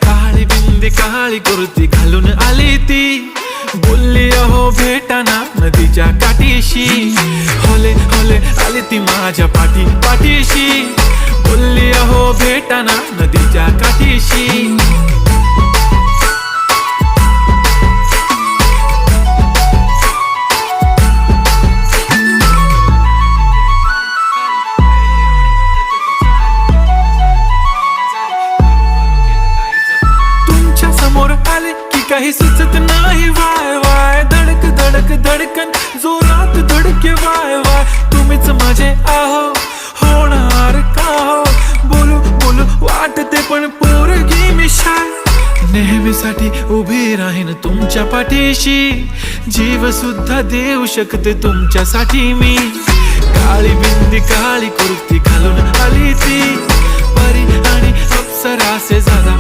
काळी बिंदी काळी कुर्ती घालून आली ती, बोलली अहो भेटाना नदीच्या काठीशी. होले होले आली ती माझ्या पाठीशी, बोलली अहो भेटाना नदीच्या काठीशी. तुमच्या समोर आले की काही सुचत नाही, वाय वाय धडक धडक धडकन जोरात धडके, वाय वाय तुम्हीच माझे आहो, होणार का हो. बोलू बोलू वाटते पण पोरगी मी शाय, नेहमीसाठी उभी राहीन तुमच्या पाठीशी, जीव सुद्धा देऊ शकते तुमच्यासाठी मी. काळी बिंदी काळी कुर्ती घालून आली ती, परी आणि अप्सरा से ज्यादा